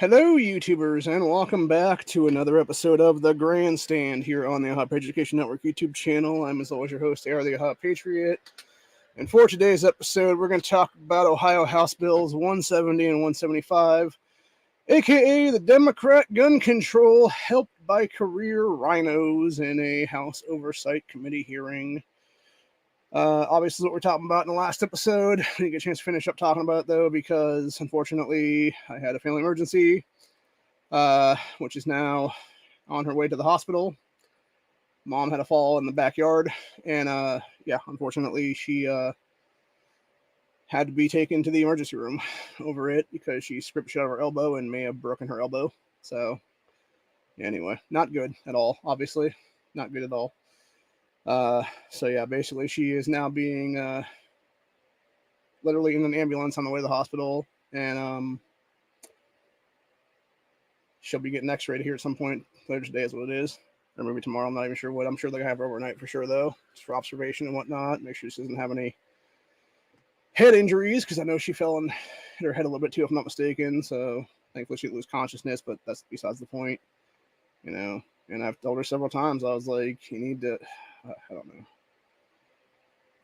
Hello, YouTubers, and welcome back to another episode of the Grandstand here on the Hot Page Education Network YouTube channel. I'm, as always, your host, AR the Hot Patriot. And for today's episode, we're going to talk about Ohio House Bills 170 and 175, aka the Democrat gun control helped by career RINOs in a House Oversight Committee hearing. Obviously, what we're talking about in the last episode. I didn't get a chance to finish up talking about it, though, because unfortunately, I had a family emergency, which is now on her way to the hospital. Mom had a fall in the backyard, and unfortunately, she had to be taken to the emergency room over it because she scraped shut of her elbow and may have broken her elbow. So, anyway, not good at all, obviously. Not good at all. Basically, she is now being literally in an ambulance on the way to the hospital, and she'll be getting x-rayed here at some point later today is what it is, or maybe tomorrow. I'm not even sure what. I'm sure they're gonna have her overnight for sure, though, just for observation and whatnot. Make sure she doesn't have any head injuries, because I know she fell and hit her head a little bit too, if I'm not mistaken. So thankfully she didn't lose consciousness, but that's besides the point, you know. And I've told her several times, I was like, you need to, I don't know.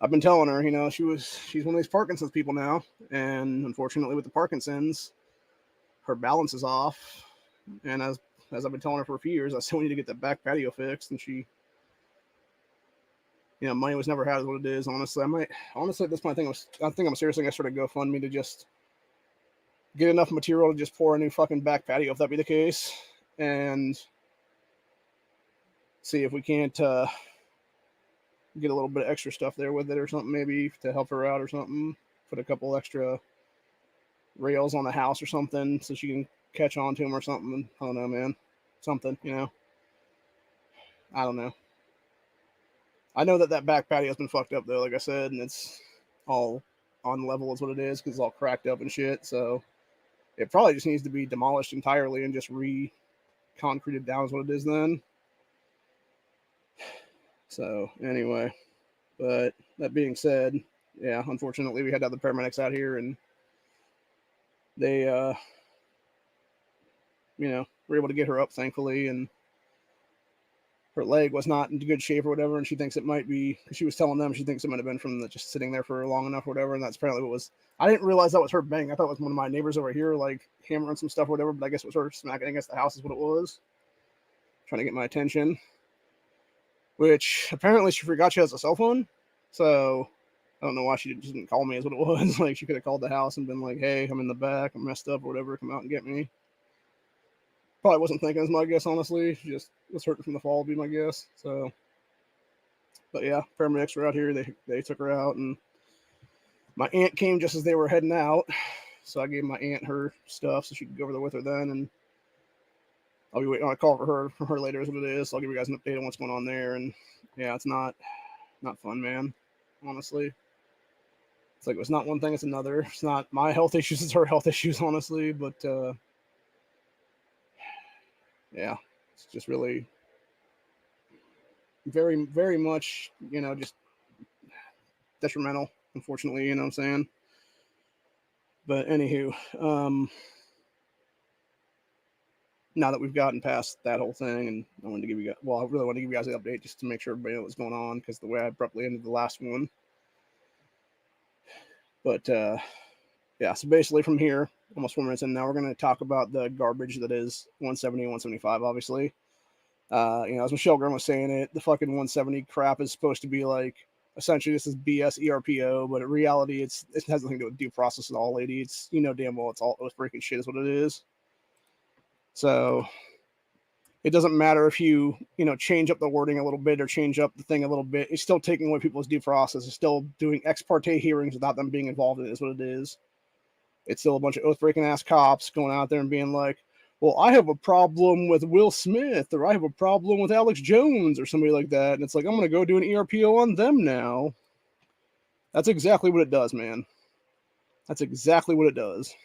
I've been telling her, she's one of these Parkinson's people now, and unfortunately with the Parkinson's, her balance is off. And as I've been telling her for a few years, I still need to get that back patio fixed, and she, money was never had is what it is. Honestly, at this point, I think I'm seriously gonna start a GoFundMe to just get enough material to just pour a new fucking back patio, if that be the case, and see if we can't get a little bit of extra stuff there with it or something, maybe to help her out or something. Put a couple extra rails on the house or something so she can catch on to them or something. I don't know, man. Something, I don't know. I know that back patio has been fucked up, though, like I said, and it's all on level is what it is, because it's all cracked up and shit. So it probably just needs to be demolished entirely and just re-concreted down is what it is then. So anyway, but that being said, yeah, unfortunately we had to have the paramedics out here, and they, were able to get her up, thankfully, and her leg was not in good shape or whatever, and she thinks it might be, she was telling them she thinks it might have been from just sitting there for long enough or whatever, and that's apparently what was. I didn't realize that was her bang. I thought it was one of my neighbors over here, like, hammering some stuff or whatever, but I guess it was her smacking against the house is what it was, trying to get my attention, which apparently she forgot she has a cell phone, so I don't know why she just didn't call me is what it was. Like, she could have called the house and been like, hey, I'm in the back, I'm messed up or whatever, come out and get me. Probably wasn't thinking as my guess, honestly. She just was hurting from the fall, would be my guess. So, but yeah, paramedics were out here. They took her out, and my aunt came just as they were heading out. So I gave my aunt her stuff so she could go over there with her then, and I'll be waiting on a call from her later is what it is. So I'll give you guys an update on what's going on there. And yeah, it's not fun, man. Honestly, it's like it's not one thing, it's another. It's not my health issues, it's her health issues, honestly. But yeah, it's just really very, very much, just detrimental, unfortunately, you know what I'm saying? But anywho, now that we've gotten past that whole thing, and I wanted to give you guys, I really want to give you guys an update just to make sure everybody knows what's going on, because the way I abruptly ended the last one. But yeah, so basically from here, almost 4 minutes in now, we're going to talk about the garbage that is 170 and 175, obviously. As Michelle Graham was saying it, the fucking 170 crap is supposed to be like, essentially this is BS ERPO, but in reality, it has nothing to do with due process at all, lady. It's, damn well it's all freaking shit is what it is. So it doesn't matter if you, change up the wording a little bit or change up the thing a little bit. It's still taking away people's due process. It's still doing ex parte hearings without them being involved in it is what it is. It's still a bunch of oath-breaking ass cops going out there and being like, well, I have a problem with Will Smith, or I have a problem with Alex Jones, or somebody like that. And it's like, I'm going to go do an ERPO on them now. That's exactly what it does, man. That's exactly what it does.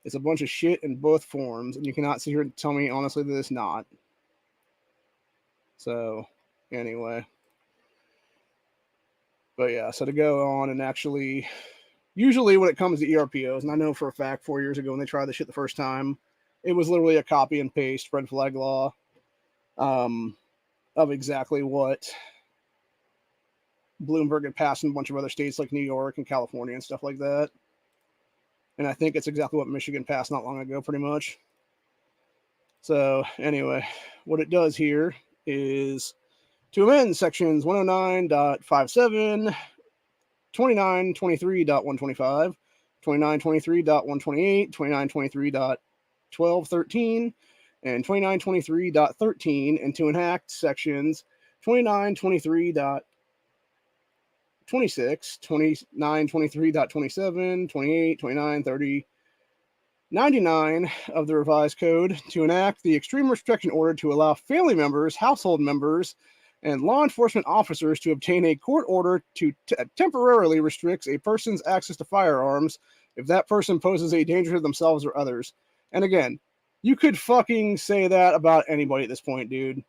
It's a bunch of shit in both forms, and you cannot sit here and tell me, honestly, that it's not. So, anyway. But yeah, so to go on and actually usually when it comes to ERPOs, and I know for a fact 4 years ago when they tried this shit the first time, it was literally a copy and paste red flag law of exactly what Bloomberg had passed in a bunch of other states like New York and California and stuff like that. And I think it's exactly what Michigan passed not long ago, pretty much. So anyway, what it does here is to amend sections 109.57, 2923.125, 2923.128, 2923.1213, and 2923.13, and to enact sections 2923.26, 2923.27, 28, 29, 30, 99 of the revised code to enact the extreme restriction order to allow family members, household members, and law enforcement officers to obtain a court order to temporarily restricts a person's access to firearms if that person poses a danger to themselves or others. And again, you could fucking say that about anybody at this point, dude.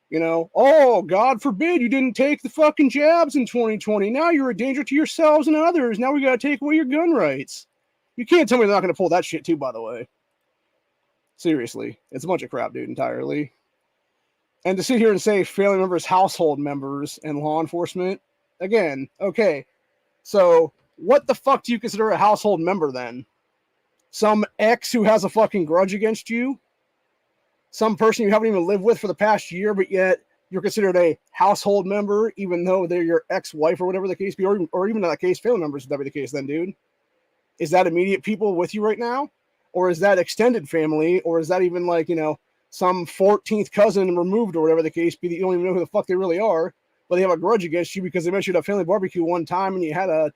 You know, oh, God forbid you didn't take the fucking jabs in 2020. Now you're a danger to yourselves and others. Now we got to take away your gun rights. You can't tell me they're not going to pull that shit too, by the way. Seriously. It's a bunch of crap, dude, entirely. And to sit here and say family members, household members, and law enforcement, again, okay. So what the fuck do you consider a household member then? Some ex who has a fucking grudge against you? Some person you haven't even lived with for the past year, but yet you're considered a household member, even though they're your ex-wife or whatever the case be, or even in that case, family members, would that be the case then, dude? Is that immediate people with you right now? Or is that extended family? Or is that even like, you know, some 14th cousin removed or whatever the case be that you don't even know who the fuck they really are, but they have a grudge against you because they met you at a family barbecue one time and you had a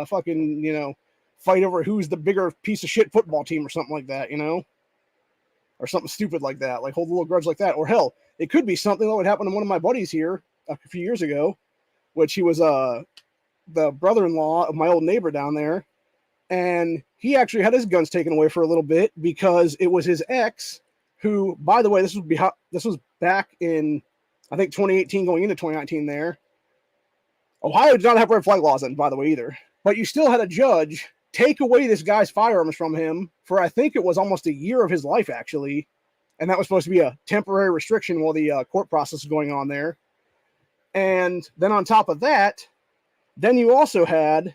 fucking, you know, fight over who's the bigger piece of shit football team or something like that, you know? Or something stupid like that, like hold a little grudge like that. Or hell, it could be something that would happen to one of my buddies here a few years ago, which he was the brother-in-law of my old neighbor down there. And he actually had his guns taken away for a little bit because it was his ex who, by the way, this was back in, I think, 2018 going into 2019 there. Ohio did not have red flag laws then, by the way, either. But you still had a judge take away this guy's firearms from him for, I think it was almost a year of his life, actually. And that was supposed to be a temporary restriction while the court process was going on there. And then on top of that, then you also had...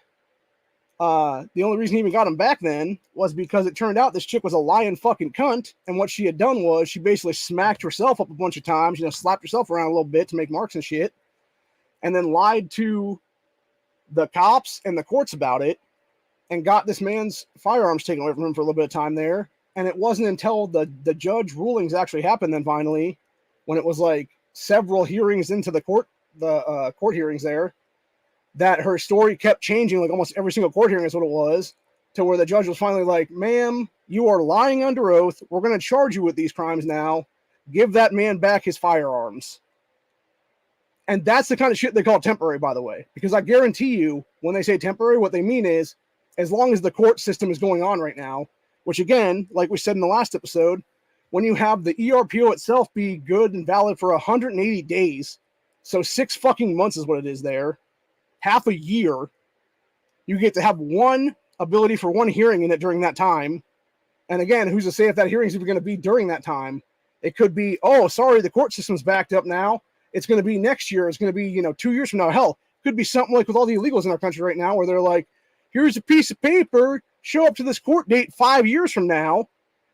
the only reason he even got him back then was because it turned out this chick was a lying fucking cunt, and what she had done was she basically smacked herself up a bunch of times, you know, slapped herself around a little bit to make marks and shit, and then lied to the cops and the courts about it, and got this man's firearms taken away from him for a little bit of time there. And it wasn't until the judge rulings actually happened then finally, when it was like several hearings into the court hearings there, that her story kept changing, like almost every single court hearing is what it was, to where the judge was finally like, ma'am, you are lying under oath. We're going to charge you with these crimes now. Give that man back his firearms. And that's the kind of shit they call temporary, by the way, because I guarantee you when they say temporary, what they mean is as long as the court system is going on right now, which again, like we said in the last episode, when you have the ERPO itself be good and valid for 180 days, so 6 fucking months is what it is there, half a year, you get to have one ability for one hearing in it during that time. And again, who's to say if that hearing is even going to be during that time? It could be, oh, sorry, the court system's backed up now. It's going to be next year. It's going to be, 2 years from now. Hell, it could be something like with all the illegals in our country right now where they're like, here's a piece of paper, show up to this court date 5 years from now,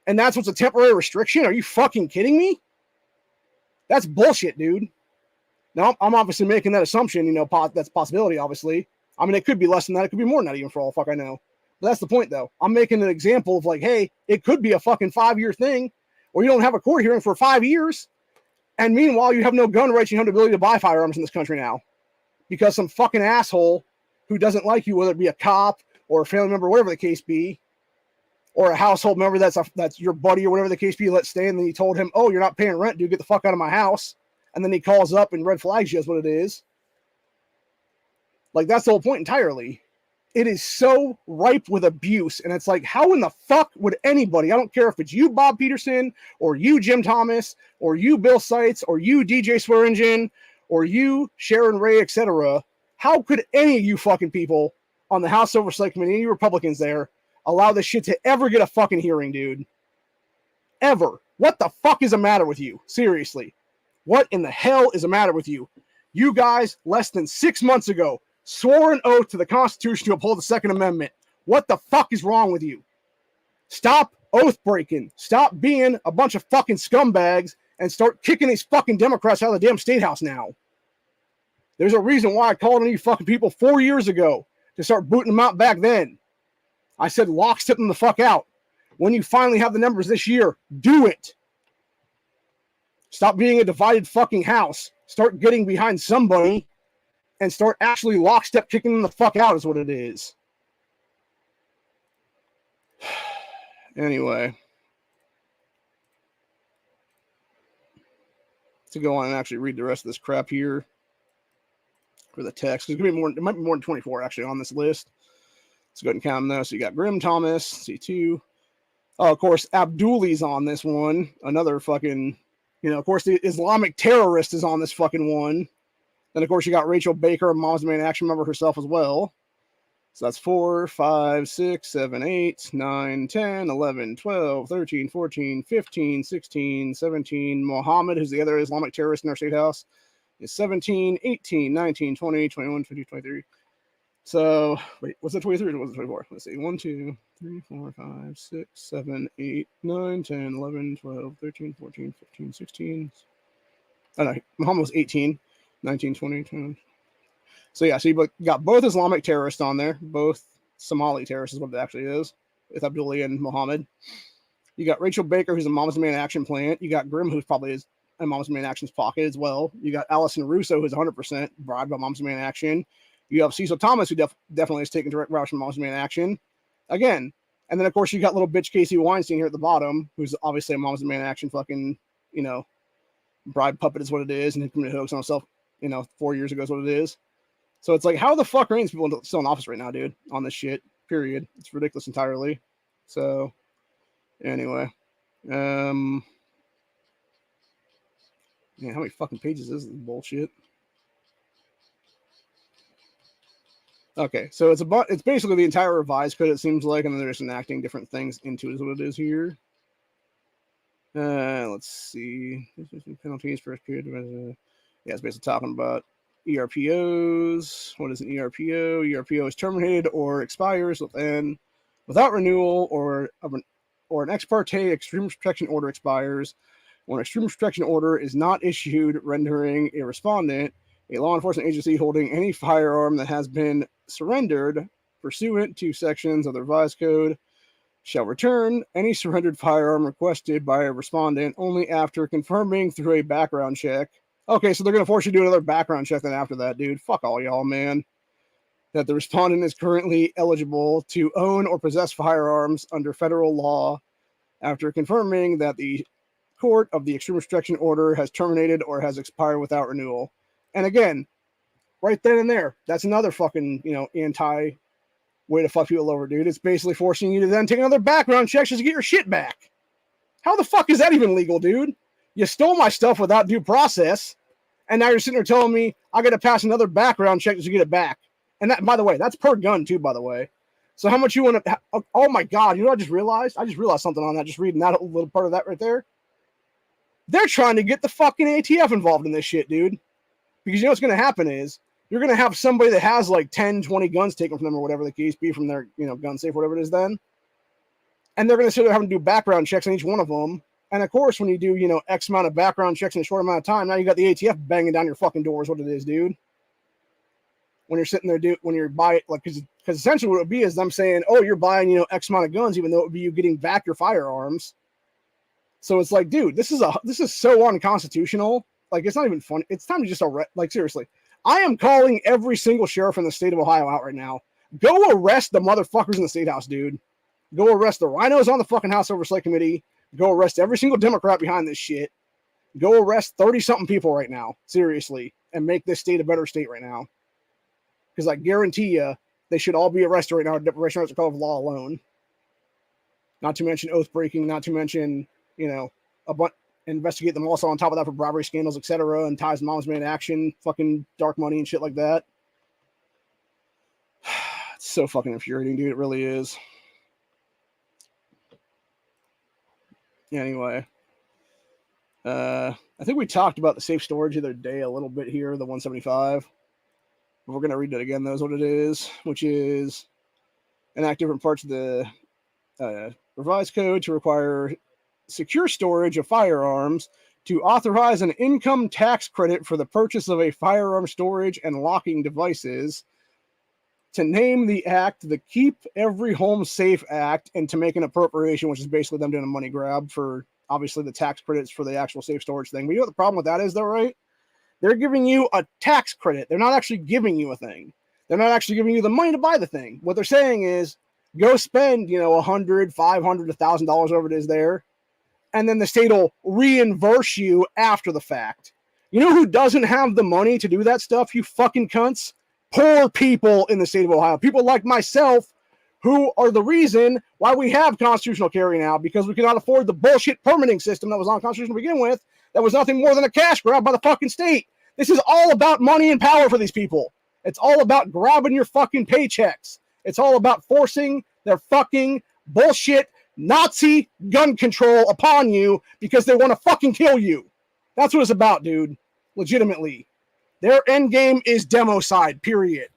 and that's what's a temporary restriction? Are you fucking kidding me? That's bullshit, dude. Now, I'm obviously making that assumption, that's a possibility, obviously. I mean, it could be less than that. It could be more than that, even for all the fuck I know. But that's the point, though. I'm making an example of like, hey, it could be a fucking 5-year thing, or you don't have a court hearing for 5 years, and meanwhile, you have no gun rights, you have the ability to buy firearms in this country now. Because some fucking asshole who doesn't like you, whether it be a cop or a family member, whatever the case be, or a household member that's your buddy or whatever the case be, let's stay, and then you told him, oh, you're not paying rent, dude, get the fuck out of my house. And then he calls up and red flags you as what it is. Like, that's the whole point entirely. It is so ripe with abuse. And it's like, how in the fuck would anybody, I don't care if it's you, Bob Peterson, or you, Jim Thomas, or you, Bill Seitz, or you, DJ Swearingen, or you, Sharon Ray, etc. How could any of you fucking people on the House Oversight Committee, any Republicans there, allow this shit to ever get a fucking hearing, dude. Ever. What the fuck is the matter with you? Seriously. What in the hell is the matter with you? You guys, less than 6 months ago, swore an oath to the Constitution to uphold the Second Amendment. What the fuck is wrong with you? Stop oath breaking. Stop being a bunch of fucking scumbags and start kicking these fucking Democrats out of the damn State House now. There's a reason why I called on you fucking people 4 years ago to start booting them out back then. I said lockstep them the fuck out. When you finally have the numbers this year, do it. Stop being a divided fucking house. Start getting behind somebody and start actually lockstep kicking them the fuck out is what it is. Anyway. To go on and actually read the rest of this crap here for the text. It's gonna be more, it might be more than 24 actually on this list. Let's go ahead and count them though. So you got Grim Thomas, C2. Oh, of course, Abduli's on this one. Another fucking, you know, of course, the Islamic terrorist is on this fucking one. Then, of course, you got Rachel Baker, a Mom's Main Action member herself as well. So that's 4, 5, 6, 7, 8, 9, 10, 11, 12, 13, 14, 15, 16, 17. Mohammed, who's the other Islamic terrorist in our state house, is 17, 18, 19, 20, 21, 22, 23. So, wait, was it 23 or was it 24? Let's see. 1, 2, 3, 4, 5, 6, 7, 8, 9, 10, 11, 12, 13, 14, 15, 16. Oh, no, Muhammad was 18, 19, 20, 21. So, yeah, so you got both Islamic terrorists on there, both Somali terrorists is what it actually is, with Abdullah and Muhammad. You got Rachel Baker, who's a Mom's Main Action plant. You got Grim, who's probably is in Mom's Main Action's pocket as well. You got Allison Russo, who's 100% bribed by Mom's Main Action. You have Cecil Thomas, who definitely is taking direct routes from Mom's Main Action. Again. And then, of course, you got little bitch Casey Weinstein here at the bottom, who's obviously a Mom's Main Action fucking, you know, bribe puppet is what it is. And he committed a hoax on himself, you know, 4 years ago is what it is. So it's like, how the fuck are these people still in office right now, dude, on this shit, period. It's ridiculous entirely. So, anyway. Man, how many fucking pages is this bullshit? Okay, so it's basically the entire revised code, it seems like, and then they're just enacting different things into it is what it is here. Let's see. Penalties for period. Yeah, it's basically talking about ERPOs. What is an ERPO? ERPO is terminated or expires without renewal, or an ex parte extreme protection order expires. When an extreme protection order is not issued, rendering a respondent, a law enforcement agency holding any firearm that has been surrendered pursuant to sections of the revised code shall return any surrendered firearm requested by a respondent only after confirming through a background check. Okay, so they're going to force you to do another background check then after that, dude. Fuck all y'all, man. That the respondent is currently eligible to own or possess firearms under federal law after confirming that the court of the extreme protection order has terminated or has expired without renewal. And again, right then and there, that's another fucking, you know, anti way to fuck people over, dude. It's basically forcing you to then take another background check just to get your shit back. How the fuck is that even legal, dude? You stole my stuff without due process, and now you're sitting there telling me I got to pass another background check just to get it back. And that, by the way, that's per gun too, by the way. So how much you want to? Oh my God! You know what I just realized? I just realized something on that. Just reading that little part of that right there. They're trying to get the fucking ATF involved in this shit, dude. Because you know what's going to happen is you're going to have somebody that has like 10, 20 guns taken from them or whatever the case be from their, you know, gun safe, whatever it is then. And they're going to sit there having to do background checks on each one of them. And of course, when you do, you know, X amount of background checks in a short amount of time, now you got the ATF banging down your fucking doors, what it is, dude. When you're sitting there, when you're buying, like, because essentially what it would be is them saying, oh, you're buying, you know, X amount of guns, even though it would be you getting back your firearms. So it's like, dude, this is so unconstitutional. Like, it's not even funny. It's time to just arrest. Like, seriously, I am calling every single sheriff in the state of Ohio out right now. Go arrest the motherfuckers in the state house, dude. Go arrest the RINOs on the fucking House Oversight Committee. Go arrest every single Democrat behind this shit. Go arrest 30-something people right now, seriously, and make this state a better state right now. Because I guarantee you, they should all be arrested right now. Deprivation of call of law alone. Not to mention oath breaking. Not to mention, you know, investigate them also on top of that for bribery scandals, etc., and ties to Mom's Main Action, fucking dark money and shit like that. It's so fucking infuriating, dude. It really is. Anyway, I think we talked about the safe storage the other day a little bit here, the 175. We're going to read it again. That's what it is, which is enact different parts of the revised code to require secure storage of firearms, to authorize an income tax credit for the purchase of a firearm storage and locking devices, to name the act the Keep Every Home Safe Act, and to make an appropriation, which is basically them doing a money grab for obviously the tax credits for the actual safe storage thing. But you know what the problem with that is, though, right? They're giving you a tax credit. They're not actually giving you a thing. They're not actually giving you the money to buy the thing. What they're saying is, go spend, $100, $500, $1,000, whatever it is there, and then the state will reimburse you after the fact. You know who doesn't have the money to do that stuff, you fucking cunts? Poor people in the state of Ohio. People like myself who are the reason why we have constitutional carry now, because we cannot afford the bullshit permitting system that was unconstitutional to begin with, that was nothing more than a cash grab by the fucking state. This is all about money and power for these people. It's all about grabbing your fucking paychecks. It's all about forcing their fucking bullshit Nazi gun control upon you because they want to fucking kill you. That's what it's about, dude. Legitimately. Their end game is democide, period.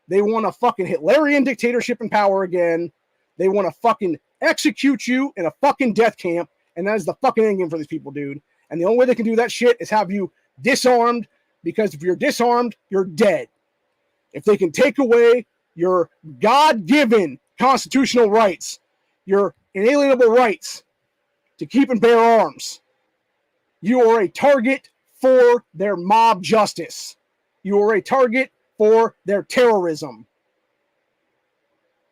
They want a fucking Hitlerian dictatorship in power again. They want to fucking execute you in a fucking death camp, and that is the fucking end game for these people, dude. And the only way they can do that shit is have you disarmed, because if you're disarmed, you're dead. If they can take away your God-given constitutional rights, your inalienable rights to keep and bear arms, you are a target for their mob justice. You are a target for their terrorism.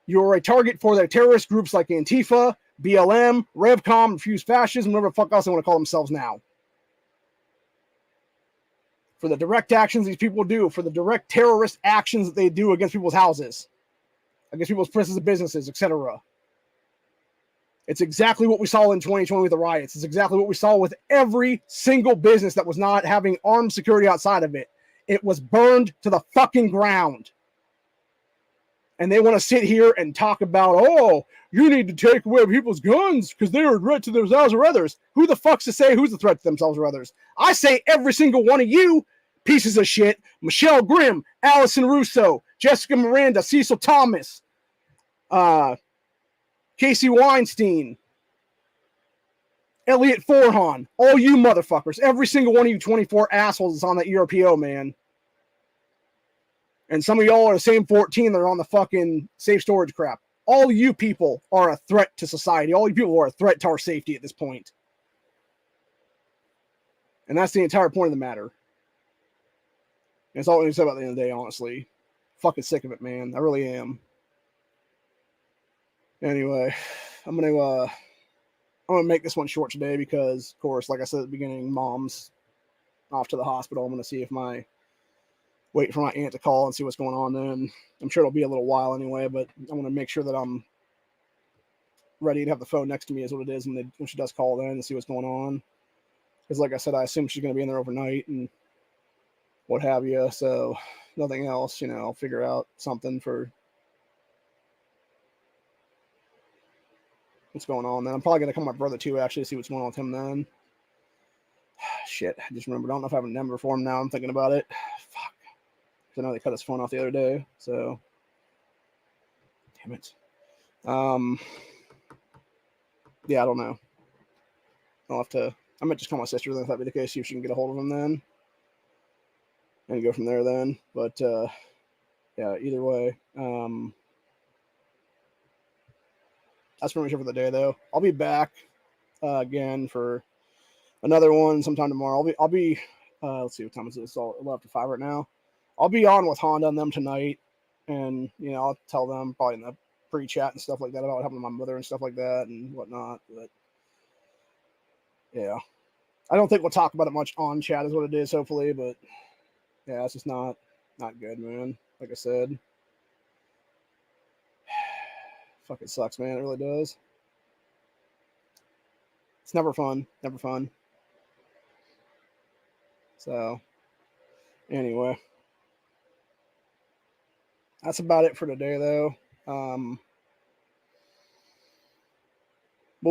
You are a target for their terrorist groups like Antifa, BLM, Revcom, Fused Fascism, whatever the fuck else they want to call themselves now. For the direct actions these people do, for the direct terrorist actions that they do against people's houses, against people's places of businesses, etc. It's exactly what we saw in 2020 with the riots. It's exactly what we saw with every single business that was not having armed security outside of it. It was burned to the fucking ground. And they want to sit here and talk about, oh, you need to take away people's guns because they're a threat to themselves or others. Who the fuck's to say who's a threat to themselves or others? I say every single one of you pieces of shit. Michelle Grimm, Allison Russo, Jessica Miranda, Cecil Thomas, Casey Weinstein, Elliot Forhan, all you motherfuckers, every single one of you 24 assholes is on that ERPO, man. And some of y'all are the same 14 that are on the fucking safe storage crap. All you people are a threat to society. All you people are a threat to our safety at this point. And that's the entire point of the matter. And it's all we said about the end of the day, honestly. Fucking sick of it, man. I really am. Anyway, I'm gonna make this one short today because, of course, like I said at the beginning, Mom's off to the hospital. I'm gonna see if wait for my aunt to call and see what's going on then. I'm sure it'll be a little while anyway, but I want to make sure that I'm ready to have the phone next to me is what it is when she does call then and see what's going on. Because like I said, I assume she's going to be in there overnight and what have you. So nothing else, I'll figure out something for what's going on then. I'm probably going to call my brother too, actually, to see what's going on with him then. Shit, I just remembered. I don't know if I have a number for him now. I'm thinking about it. Fuck. I know they cut his phone off the other day, so damn it. Yeah, I don't know. I'll have to. I might just call my sister then if that be the case, see if she can get a hold of him then, and go from there then. But yeah, either way, that's pretty much it for the day though. I'll be back again for another one sometime tomorrow. I'll be. Let's see what time is it. It's all 11:05 right now. I'll be on with Honda and them tonight, and I'll tell them probably in the pre-chat and stuff like that about what happened to my mother and stuff like that and whatnot. But yeah, I don't think we'll talk about it much on chat, is what it is. Hopefully, but yeah, it's just not good, man. Like I said, fucking sucks, man. It really does. It's never fun. Never fun. So anyway. That's about it for today, though. We'll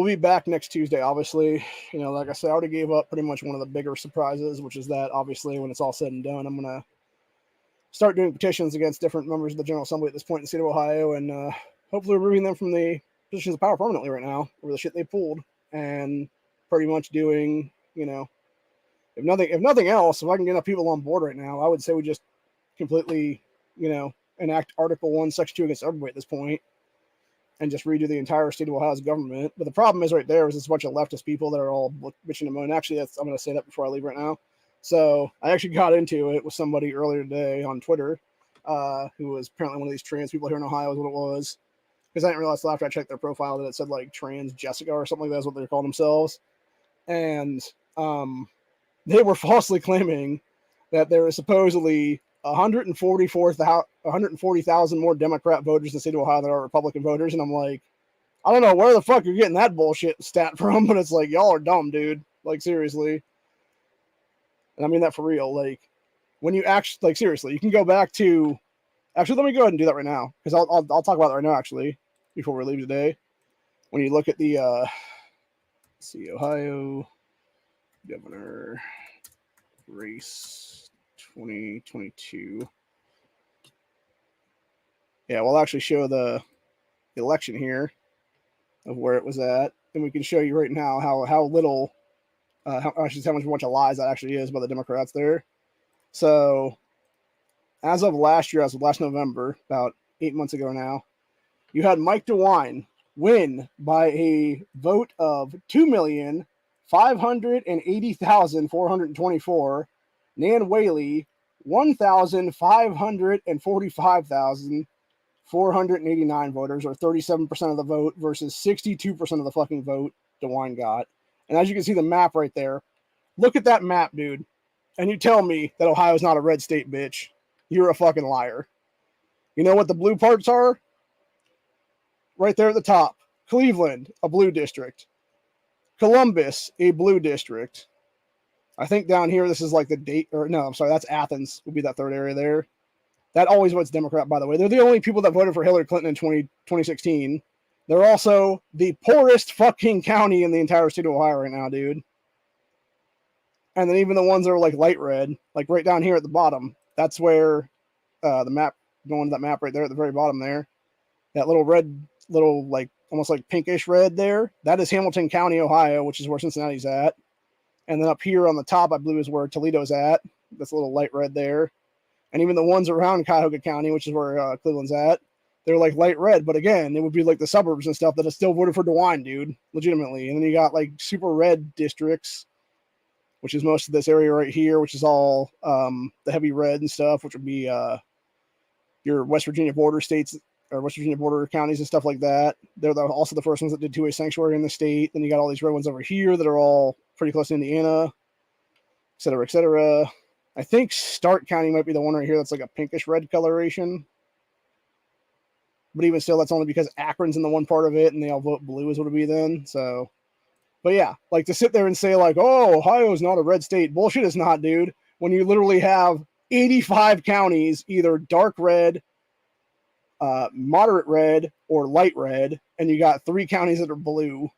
be back next Tuesday, obviously. You know, like I said, I already gave up pretty much one of the bigger surprises, which is that, obviously, when it's all said and done, I'm going to start doing petitions against different members of the General Assembly at this point in the state of Ohio, and hopefully removing them from the positions of power permanently right now, over the shit they pulled, and pretty much doing, you know, if nothing else, if I can get enough people on board right now, I would say we just completely, you know, enact Article 1, Section 2 against everybody at this point, and just redo the entire state of Ohio's government. But the problem is right there is it's a bunch of leftist people that are all bitching and moaning. Actually, I'm going to say that before I leave right now. So I actually got into it with somebody earlier today on Twitter, who was apparently one of these trans people here in Ohio is what it was. Because I didn't realize after I checked their profile that it said like trans Jessica or something like that is what they're calling themselves. And they were falsely claiming that there is supposedly 140,000 more Democrat voters in the state of Ohio than are Republican voters. And I'm like, I don't know where the fuck you're getting that bullshit stat from, but it's like, y'all are dumb, dude. Like, seriously. And I mean that for real. Like, when you actually, like, seriously, you can go back to, actually, let me go ahead and do that right now, because I'll talk about it right now, actually, before we leave today. When you look at the, let's see, Ohio governor race 2022. Yeah, we'll actually show the election here of where it was at, and we can show you right now how little, how much of a bunch of lies that actually is by the Democrats there. So, as of last year, as of last November, about 8 months ago now, you had Mike DeWine win by a vote of 2,580,424. Nan Whaley, 1,545,489 voters, or 37% of the vote, versus 62% of the fucking vote DeWine got. And as you can see the map right there, look at that map, dude, and you tell me that Ohio's not a red state, bitch. You're a fucking liar. You know what the blue parts are? Right there at the top. Cleveland, a blue district. Columbus, a blue district. I think down here, this is like the date, or no, I'm sorry, that's Athens, would be that third area there. That always votes Democrat, by the way. They're the only people that voted for Hillary Clinton in 2016. They're also the poorest fucking county in the entire state of Ohio right now, dude. And then even the ones that are like light red, like right down here at the bottom, that's where the map, going to that map right there at the very bottom there, that little red, little like almost like pinkish red there, that is Hamilton County, Ohio, which is where Cincinnati's at. And then up here on the top, I believe, is where Toledo's at. That's a little light red there. And even the ones around Cuyahoga County, which is where Cleveland's at, they're like light red. But again, it would be like the suburbs and stuff that have still voted for DeWine, dude, legitimately. And then you got like super red districts, which is most of this area right here, which is all the heavy red and stuff, which would be your West Virginia border states, or West Virginia border counties and stuff like that. They're also the first ones that did two-way sanctuary in the state. Then you got all these red ones over here that are all pretty close to Indiana, et cetera, et cetera. I think Stark County might be the one right here that's like a pinkish red coloration. But even still, that's only because Akron's in the one part of it, and they all vote blue is what it would be then. So, but yeah, like to sit there and say like, oh, Ohio's not a red state. Bullshit is not, dude. When you literally have 85 counties, either dark red, moderate red, or light red, and you got 3 counties that are blue.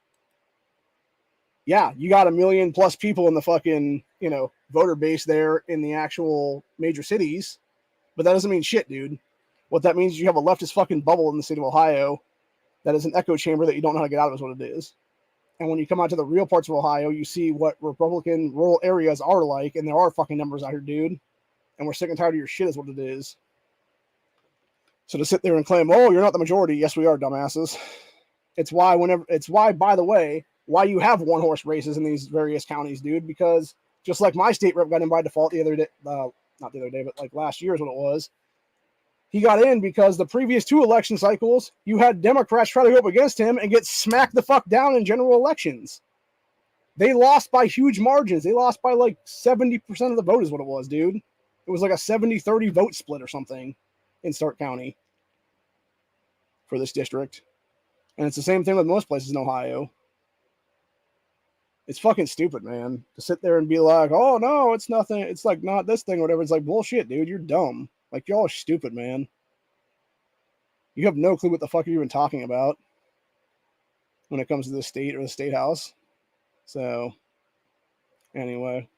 Yeah, you got 1 million plus people in the fucking, you know, voter base there in the actual major cities. But that doesn't mean shit, dude. What that means is you have a leftist fucking bubble in the state of Ohio that is an echo chamber that you don't know how to get out of, is what it is. And when you come out to the real parts of Ohio, you see what Republican rural areas are like, and there are fucking numbers out here, dude. And we're sick and tired of your shit is what it is. So to sit there and claim, oh, you're not the majority. Yes, we are, dumbasses. It's why, by the way, why you have one-horse races in these various counties, dude, because just like my state rep got in by default the other day, not the other day, but like last year is what it was. He got in because the previous 2 election cycles, you had Democrats try to go up against him and get smacked the fuck down in general elections. They lost by huge margins. They lost by like 70% of the vote is what it was, dude. It was like a 70-30 vote split or something in Stark County for this district. And it's the same thing with most places in Ohio. It's fucking stupid, man, to sit there and be like, oh, no, it's nothing. It's like not this thing or whatever. It's like, bullshit, dude. You're dumb. Like, y'all are stupid, man. You have no clue what the fuck you're even talking about when it comes to the state or the state house. So, anyway.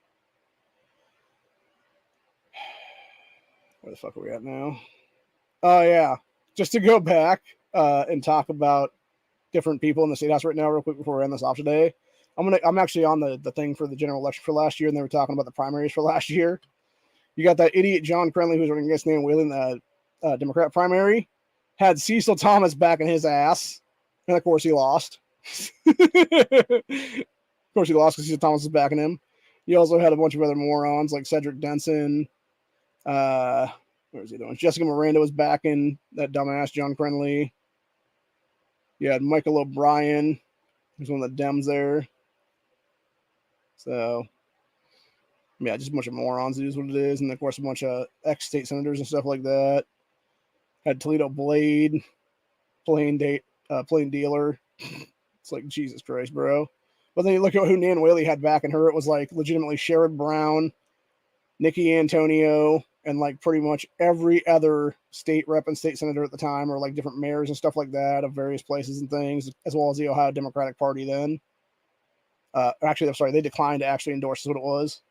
Where the fuck are we at now? Oh, yeah. Just to go back and talk about different people in the state house right now, real quick, before we end this off today. I'm actually on the thing for the general election for last year, and they were talking about the primaries for last year. You got that idiot John Crenley who's running against Nan Whaley in the Democrat primary, had Cecil Thomas backing his ass, and of course he lost. Of course he lost because Cecil Thomas was backing him. He also had a bunch of other morons like Cedric Denson. Where was he doing? Jessica Miranda was backing that dumbass John Crenley. You had Michael O'Brien, who's one of the Dems there. So, yeah, just a bunch of morons. It is what it is. And, of course, a bunch of ex-state senators and stuff like that. Had Toledo Blade, plain dealer. It's like, Jesus Christ, bro. But then you look at who Nan Whaley had backing her. It was, like, legitimately Sherrod Brown, Nikki Antonio, and, like, pretty much every other state rep and state senator at the time, or, like, different mayors and stuff like that of various places and things, as well as the Ohio Democratic Party then. Actually, I'm sorry, they declined to actually endorse what it was.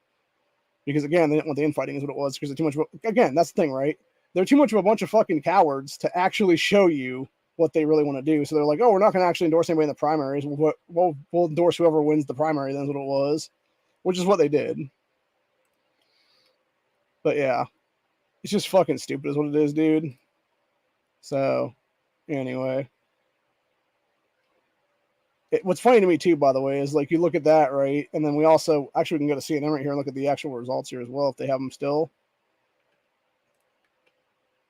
Because, again, they didn't want the infighting is what it was. Because they're too much again, that's the thing, right? They're too much of a bunch of fucking cowards to actually show you what they really want to do. So they're like, oh, we're not going to actually endorse anybody in the primaries. We'll endorse whoever wins the primary. That's what it was. Which is what they did. But, yeah. It's just fucking stupid is what it is, dude. So, anyway. What's funny to me, too, by the way, is, like, you look at that, right? And then we also, actually, we can go to CNN right here and look at the actual results here as well, if they have them still.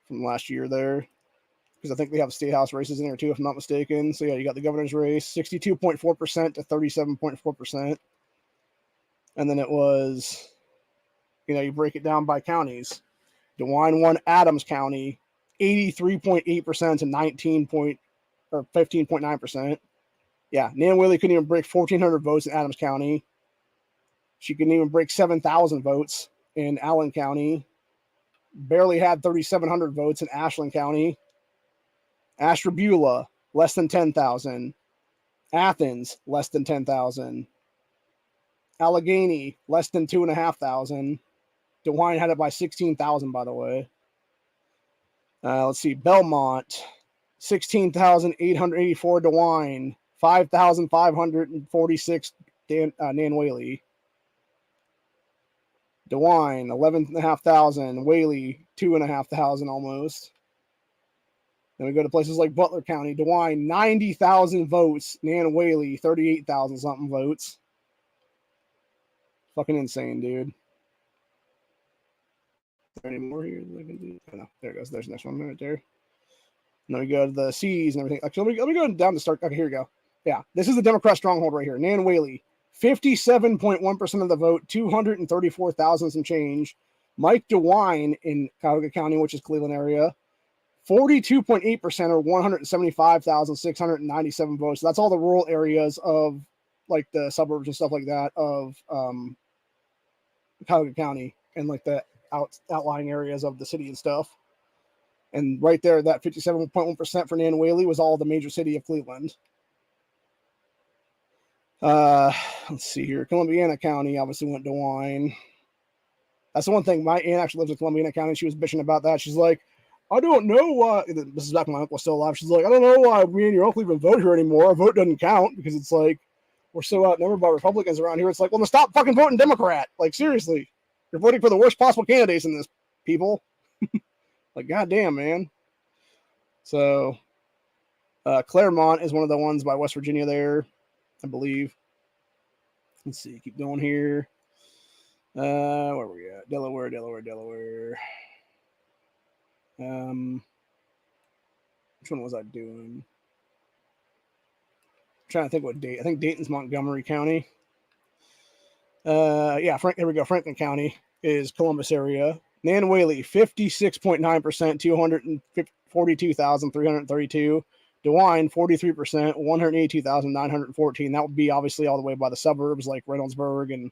From last year there. Because I think they have state house races in there, too, if I'm not mistaken. So, yeah, you got the governor's race, 62.4% to 37.4%. And then it was, you break it down by counties. DeWine won Adams County, 83.8% to 15.9%. Yeah, Nan Whaley couldn't even break 1,400 votes in Adams County. She couldn't even break 7,000 votes in Allen County. Barely had 3,700 votes in Ashland County. Ashtabula, less than 10,000. Athens, less than 10,000. Allegheny, less than 2,500. DeWine had it by 16,000, by the way. Let's see, Belmont, 16,884 DeWine. 5,546 Nan Whaley. DeWine, 11,500. Whaley, 2,500 almost. Then we go to places like Butler County. DeWine, 90,000 votes. Nan Whaley, 38,000 something votes. Fucking insane, dude. Is there any more here that I can do? Oh, no, there it goes. There's the next one right there. And then we go to the C's and everything. Actually, let me go down to start. Okay, here we go. Yeah, this is the Democrat stronghold right here. Nan Whaley, 57.1% of the vote, 234,000 some change. Mike DeWine in Cuyahoga County, which is Cleveland area, 42.8% or 175,697 votes. So that's all the rural areas of like the suburbs and stuff like that of Cuyahoga County and like the outlying areas of the city and stuff. And right there, that 57.1% for Nan Whaley was all the major city of Cleveland. Let's see here. Columbiana County obviously went DeWine. That's the one thing. My aunt actually lives in Columbiana County. She was bitching about that. She's like, I don't know why. This is back when my uncle was still alive. She's like, I don't know why me and your uncle even vote here anymore. Our vote doesn't count because it's like we're so outnumbered by Republicans around here. It's like, well, then stop fucking voting Democrat. Like, seriously. You're voting for the worst possible candidates in this, people. Like, goddamn, man. So, Claremont is one of the ones by West Virginia there, I believe. Let's see. Keep going here. Where are we at? Delaware. Which one was I doing? I'm trying to think what date. I think Dayton's Montgomery County. Yeah, here we go. Franklin County is Columbus area. Nan Whaley, 56.9%, 242,332. DeWine, 43%, 182,914. That would be obviously all the way by the suburbs like Reynoldsburg and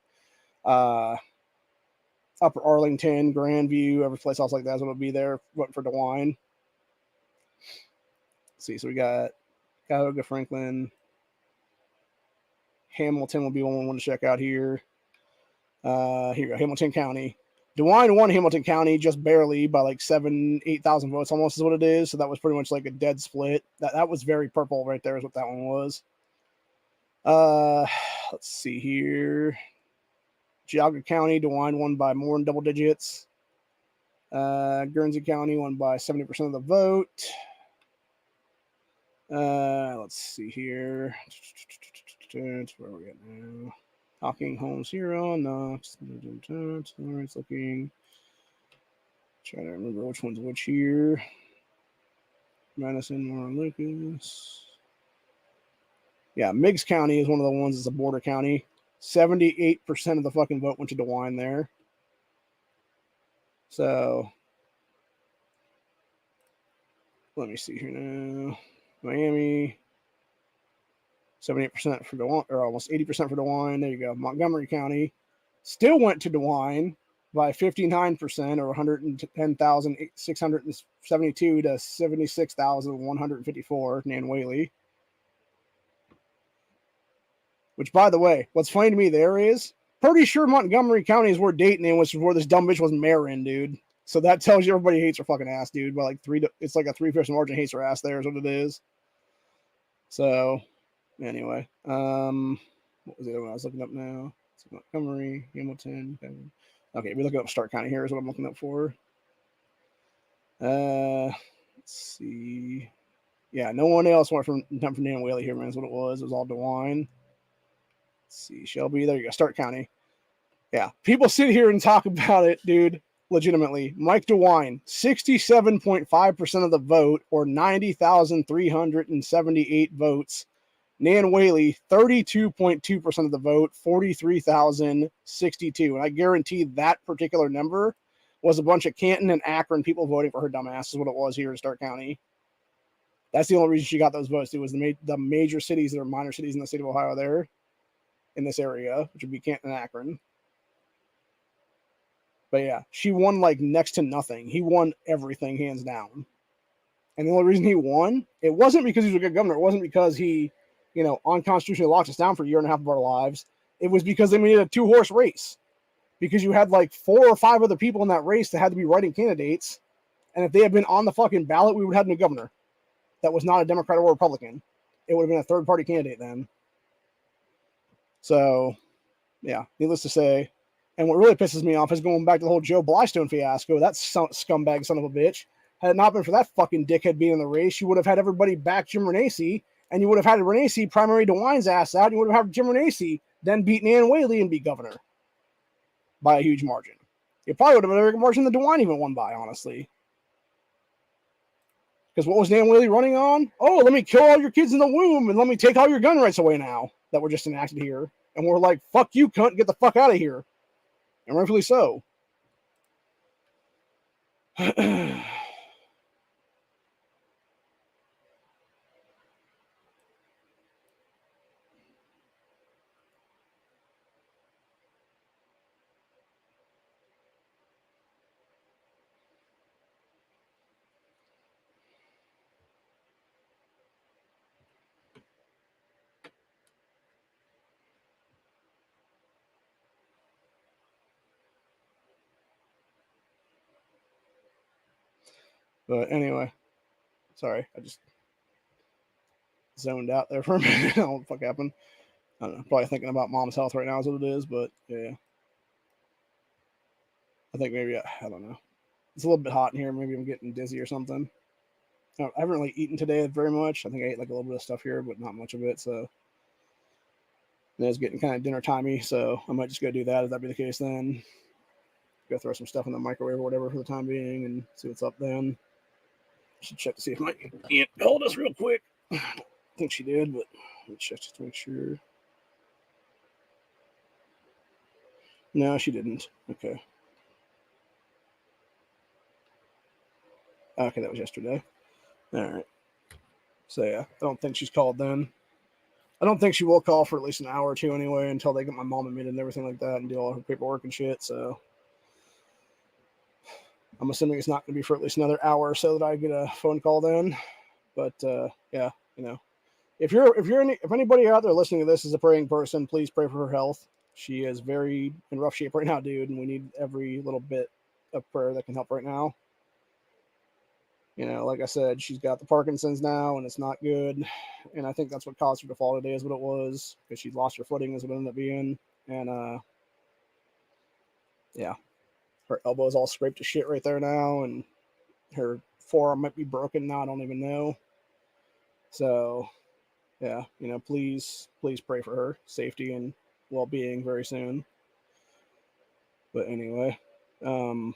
Upper Arlington, Grandview, every place else like that is what would be there for DeWine. Let's see. So we got Cuyahoga, Franklin, Hamilton will be one we want to check out here. Here you go, Hamilton County. DeWine won Hamilton County just barely by like 8,000 votes almost is what it is. So that was pretty much like a dead split. That was very purple right there is what that one was. Let's see here. Geauga County, DeWine won by more than double digits. Guernsey County won by 70% of the vote. Let's see here. Where are we at now? Talking Holmes, Huron, Knox. It's looking. Trying to remember which one's which here. Madison, Warren, Lucas. Yeah, Meigs County is one of the ones that's a border county. 78% of the fucking vote went to DeWine there. So, let me see here now. Miami, 78% for DeWine, or almost 80% for DeWine. There you go. Montgomery County still went to DeWine by 59%, or 110,672 to 76,154. Nan Whaley. Which, by the way, what's funny to me there is, pretty sure Montgomery County is where Dayton is, which is where this dumb bitch was mayor in, dude. So that tells you everybody hates her fucking ass, dude. By like it's like a 3/5 margin hates her ass there is what it is. So, anyway, what was the other one I was looking up now? It's Montgomery, Hamilton. Okay, we're looking up Stark County here is what I'm looking up for. Let's see. Yeah, no one else went from Dan Whaley here, man. Is what it was. It was all DeWine. Let's see, Shelby. There you go. Stark County. Yeah, people sit here and talk about it, dude. Legitimately, Mike DeWine, 67.5% of the vote, or 90,378 votes. Nan Whaley, 32.2% of the vote, 43,062. And I guarantee that particular number was a bunch of Canton and Akron people voting for her dumbass, is what it was here in Stark County. That's the only reason she got those votes. It was the major cities that are minor cities in the state of Ohio there, in this area, which would be Canton and Akron. But yeah, she won like next to nothing. He won everything hands down. And the only reason he won, it wasn't because he was a good governor. It wasn't because he, unconstitutionally locked us down for a year and a half of our lives. It was because they made a 2-horse race. Because you had like 4 or 5 other people in that race that had to be writing candidates. And if they had been on the fucking ballot, we would have had a governor that was not a Democrat or Republican. It would have been a third-party candidate then. So, yeah, needless to say. And what really pisses me off is going back to the whole Joe Blystone fiasco. That scumbag son of a bitch. Had it not been for that fucking dickhead being in the race, you would have had everybody back Jim Renacci, and you would have had Renacci primary DeWine's ass out, and you would have had Jim Renacci then beat Nan Whaley and be governor by a huge margin. It probably would have been a bigger margin than DeWine even won by, honestly. Because what was Nan Whaley running on? Oh, let me kill all your kids in the womb, and let me take all your gun rights away now that were just enacted here. And we're like, fuck you, cunt, get the fuck out of here. And rightfully so. But anyway, sorry, I just zoned out there for a minute. I don't know what the fuck happened. I don't know. Probably thinking about mom's health right now is what it is, but yeah. I think maybe, I don't know. It's a little bit hot in here. Maybe I'm getting dizzy or something. I haven't really eaten today very much. I think I ate like a little bit of stuff here, but not much of it. So it's getting kind of dinner timey. So I might just go do that if that be the case then. Go throw some stuff in the microwave or whatever for the time being and see what's up then. Should check to see if my aunt called us real quick. I think she did, but let's check just to make sure. No, she didn't. Okay. Okay, that was yesterday. All right. So, yeah, I don't think she's called then. I don't think she will call for at least an hour or two anyway until they get my mom admitted and everything like that and do all her paperwork and shit. So, I'm assuming it's not going to be for at least another hour or so that I get a phone call then. But yeah, if anybody out there listening to this is a praying person, please pray for her health. She is very in rough shape right now, dude, and we need every little bit of prayer that can help right now. Like I said, she's got the Parkinson's now, and it's not good. And I think that's what caused her to fall today, is what it was, because she lost her footing, is what it ended up being. And yeah, her elbow is all scraped to shit right there now, and her forearm might be broken now. I don't even know. So yeah, please pray for her safety and well-being very soon. But anyway, other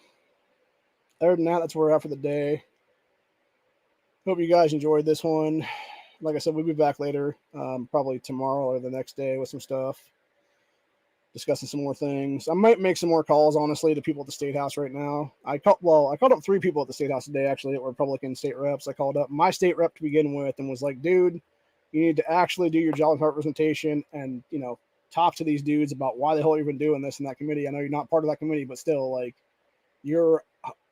than that, that's where we're at for the day. Hope you guys enjoyed this one. Like I said, we'll be back later, probably tomorrow or the next day with some stuff, discussing some more things. I might make some more calls, honestly, to people at the State House right now. I called up 3 people at the State House today, actually, that were Republican state reps. I called up my state rep to begin with and was like, dude, you need to actually do your job representation and, talk to these dudes about why the hell you've been doing this in that committee. I know you're not part of that committee, but still, like, you're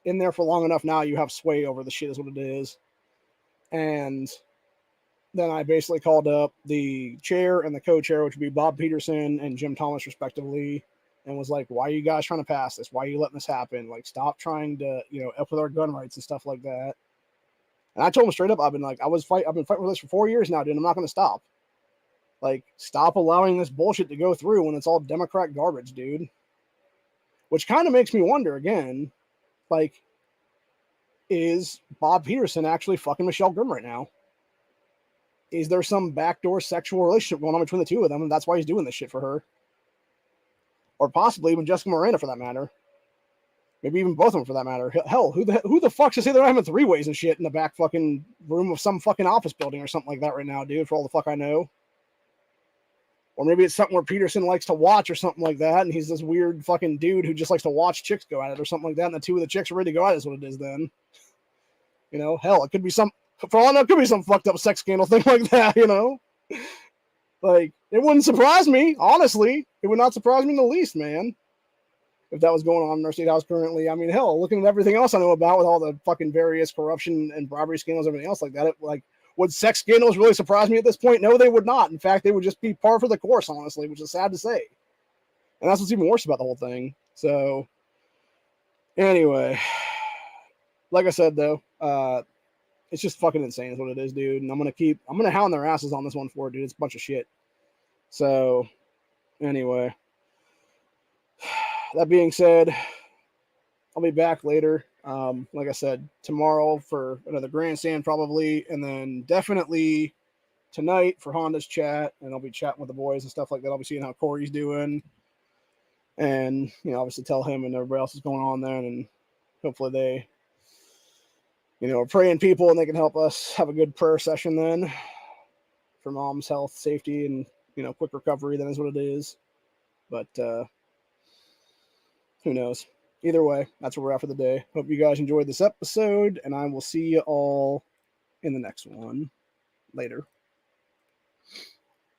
in there for long enough now. You have sway over the shit is what it is. And then I basically called up the chair and the co-chair, which would be Bob Peterson and Jim Thomas, respectively, and was like, why are you guys trying to pass this? Why are you letting this happen? Like, stop trying to, up with our gun rights and stuff like that. And I told him straight up, I've been fighting for this for 4 years now, dude. I'm not going to stop. Like, stop allowing this bullshit to go through when it's all Democrat garbage, dude. Which kind of makes me wonder again, like, is Bob Peterson actually fucking Michelle Grimm right now? Is there some backdoor sexual relationship going on between the two of them, and that's why he's doing this shit for her? Or possibly even Jessica Miranda, for that matter. Maybe even both of them, for that matter. Hell, who the fuck should say they're having 3-ways and shit in the back fucking room of some fucking office building or something like that right now, dude, for all the fuck I know? Or maybe it's something where Peterson likes to watch or something like that, and he's this weird fucking dude who just likes to watch chicks go at it or something like that, and the 2 of the chicks are ready to go at it is what it is then. Hell, it could be some, for all I know, it could be some fucked up sex scandal thing like that, Like, it wouldn't surprise me, honestly. It would not surprise me in the least, man, if that was going on in our state house currently. I mean, hell, looking at everything else I know about with all the fucking various corruption and bribery scandals, everything else like that, would sex scandals really surprise me at this point? No, they would not. In fact, they would just be par for the course, honestly, which is sad to say. And that's what's even worse about the whole thing. So, anyway, like I said, though, it's just fucking insane is what it is, dude. And I'm gonna hound their asses on this one for it, dude. It's a bunch of shit. So, anyway, that being said, I'll be back later. Like I said, tomorrow for another Grandstand probably, and then definitely tonight for Honda's chat, and I'll be chatting with the boys and stuff like that. I'll be seeing how Corey's doing, and obviously tell him and everybody else is going on there, and hopefully they are praying people and they can help us have a good prayer session then for Mom's health, safety, and quick recovery. Then is what it is. But who knows? Either way, that's where we're at for the day. Hope you guys enjoyed this episode, and I will see you all in the next one. Later.